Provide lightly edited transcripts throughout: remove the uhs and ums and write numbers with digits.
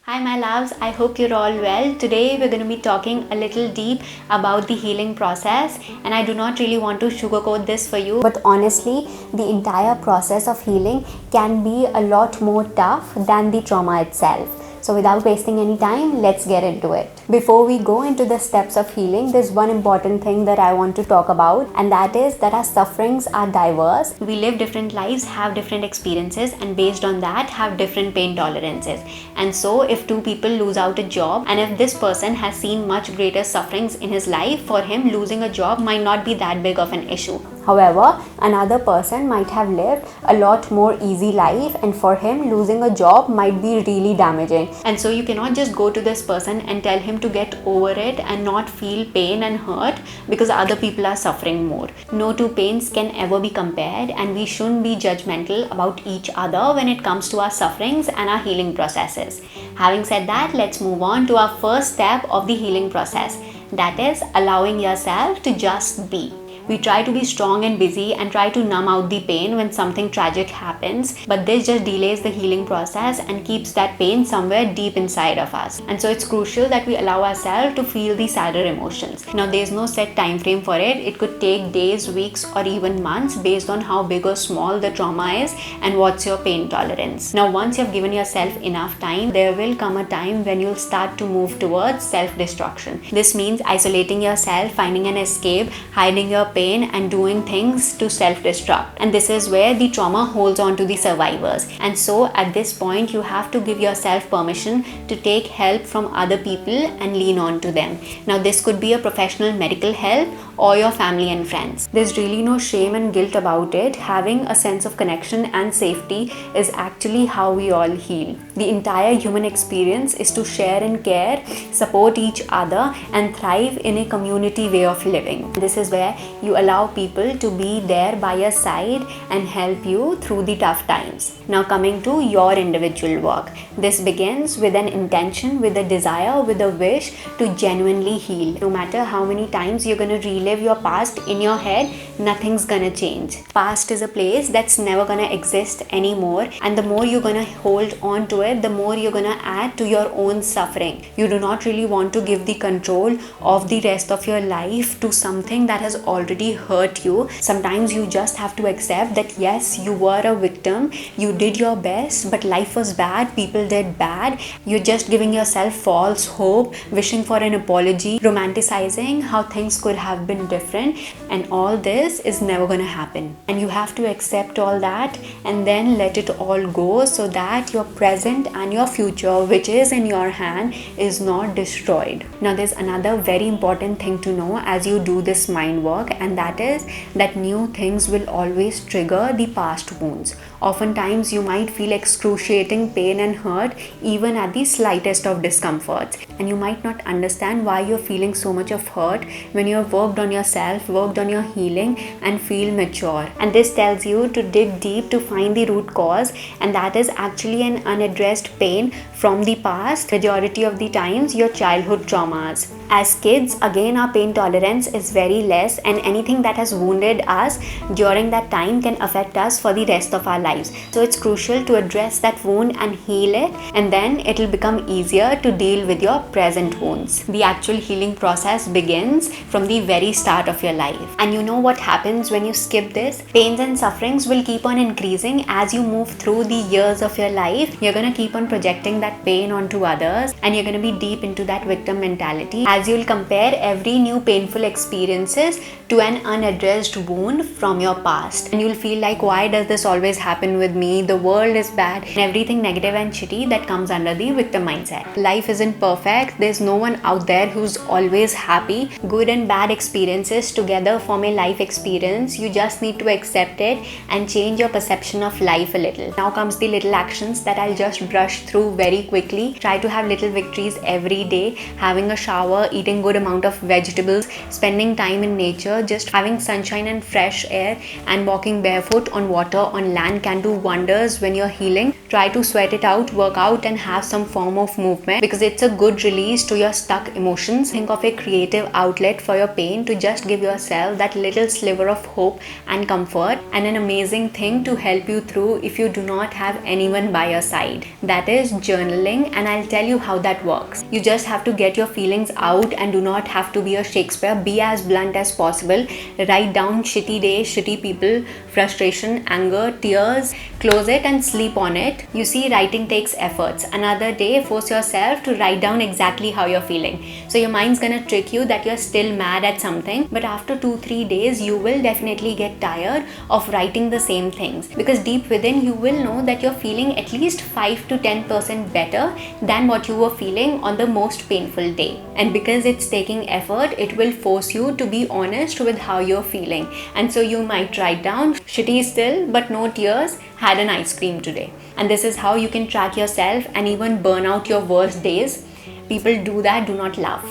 Hi, my loves. I hope you're all well. Today, we're going to be talking a little deep about the healing process, and I do not really want to sugarcoat this for you. But honestly, the entire process of healing can be a lot more tough than the trauma itself. So, without wasting any time, let's get into it. Before we go into the steps of healing, there's one important thing that I want to talk about, and that is that our sufferings are diverse. We live different lives, have different experiences, and based on that, have different pain tolerances. And so, if two people lose out a job, and if this person has seen much greater sufferings in his life, for him, losing a job might not be that big of an issue. However, another person might have lived a lot more easy life, and for him, losing a job might be really damaging. And so you cannot just go to this person and tell him to get over it and not feel pain and hurt because other people are suffering more. No two pains can ever be compared, and we shouldn't be judgmental about each other when it comes to our sufferings and our healing processes. Having said that, let's move on to our first step of the healing process. That is allowing yourself to just be. We try to be strong and busy and try to numb out the pain when something tragic happens, but this just delays the healing process and keeps that pain somewhere deep inside of us. And so it's crucial that we allow ourselves to feel the sadder emotions. Now, there's no set time frame for it. It could take days, weeks, or even months based on how big or small the trauma is and what's your pain tolerance. Now, once you've given yourself enough time, there will come a time when you'll start to move towards self-destruction. This means isolating yourself, finding an escape, hiding your pain, and doing things to self-destruct. And this is where the trauma holds on to the survivors. And so at this point, you have to give yourself permission to take help from other people and lean on to them. Now, this could be a professional medical help or your family and friends. There's really no shame and guilt about it. Having a sense of connection and safety is actually how we all heal. The entire human experience is to share and care, support each other, and thrive in a community way of living. This is where you allow people to be there by your side and help you through the tough times. Now, coming to your individual work. This begins with an intention, with a desire, with a wish to genuinely heal. No matter how many times you're going to relive your past in your head, nothing's gonna change. Past is a place that's never gonna exist anymore, and the more you're gonna hold on to it, the more you're gonna add to your own suffering. You do not really want to give the control of the rest of your life to something that has already hurt you. Sometimes you just have to accept that yes, you were a victim, you did your best, but life was bad, people did bad. You're just giving yourself false hope, wishing for an apology, romanticizing how things could have been different, and all this is never going to happen. And you have to accept all that and then let it all go so that your present and your future, which is in your hand, is not destroyed. Now, there's another very important thing to know as you do this mind work, and that is that new things will always trigger the past wounds. Oftentimes, you might feel excruciating pain and hurt even at the slightest of discomforts, and you might not understand why you're feeling so much of hurt when you've worked on yourself, worked on your healing, and feel mature. And this tells you to dig deep to find the root cause, and that is actually an unaddressed pain from the past, majority of the times your childhood traumas. As kids, again, our pain tolerance is very less, and anything that has wounded us during that time can affect us for the rest of our lives. So it's crucial to address that wound and heal it, and then it'll become easier to deal with your present wounds. The actual healing process begins from the very start of your life. And you know what happens when you skip this? Pains and sufferings will keep on increasing as you move through the years of your life. You're going to keep on projecting that pain onto others, and you're going to be deep into that victim mentality as you'll compare every new painful experiences to an unaddressed wound from your past. And you'll feel like, why does this always happen with me? The world is bad, and everything negative and shitty that comes under the victim mindset. Life isn't perfect. There's no one out there who's always happy. Good and bad experiences together form a life experience. You just need to accept it and change your perception of life a little. Now comes the little actions that I'll just brush through very quickly. Try to have little victories every day. Having a shower, eating good amount of vegetables, spending time in nature, just having sunshine and fresh air, and walking barefoot on water on land can do wonders when you're healing. try to sweat it out, work out, and have some form of movement, because it's a good release to your stuck emotions. Think of a creative outlet for your pain to just give yourself that little sliver of hope and comfort, and an amazing thing to help you through if you do not have anyone by your side. That is journaling, and I'll tell you how that works. You just have to get your feelings out and do not have to be a Shakespeare. Be as blunt as possible. Write down shitty days, shitty people, frustration, anger, tears. Close it and sleep on it. You see, writing takes efforts. Another day, force yourself to write down exactly how you're feeling. So your mind's gonna trick you that you're still mad at something, but after 2-3 days you will definitely get tired of writing the same things, because deep within you will know that you're feeling at least 5 to 10% better than what you were feeling on the most painful day. And because it's taking effort, it will force you to be honest with how you're feeling. And so you might write down, shitty still but no tears, had an ice cream today. And this is how you can track yourself and even burn out your worst days. People do that, do not laugh.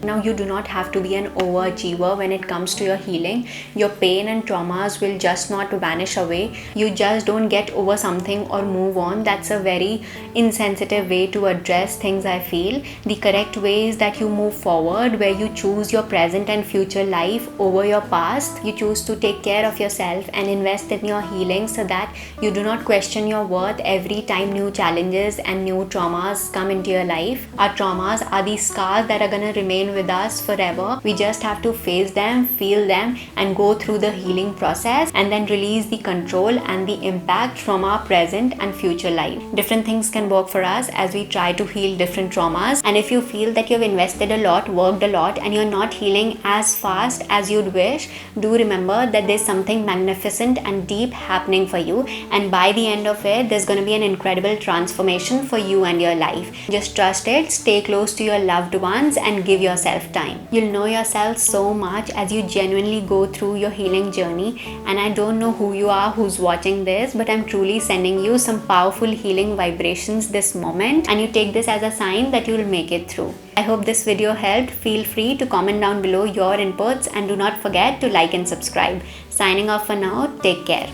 Now, you do not have to be an overachiever when it comes to your healing. Your pain and traumas will just not vanish away. You just don't get over something or move on. That's a very insensitive way to address things, I feel. The correct way is that you move forward, where you choose your present and future life over your past. You choose to take care of yourself and invest in your healing, so that you do not question your worth every time new challenges and new traumas come into your life. Our traumas are these scars that are gonna remain with us forever. We just have to face them, feel them, and go through the healing process, and then release the control and the impact from our present and future life. Different things can work for us as we try to heal different traumas. And if you feel that you've invested a lot, worked a lot, and you're not healing as fast as you'd wish, do remember that there's something magnificent and deep happening for you, and by the end of it, there's going to be an incredible transformation for you and your life. Just trust it, stay close to your loved ones, and give yourself time. You'll know yourself so much as you genuinely go through your healing journey. And I don't know who you are who's watching this, but I'm truly sending you some powerful healing vibrations this moment, and you take this as a sign that you'll make it through. I hope this video helped. Feel free to comment down below your inputs, and do not forget to like and subscribe. Signing off for now. Take care.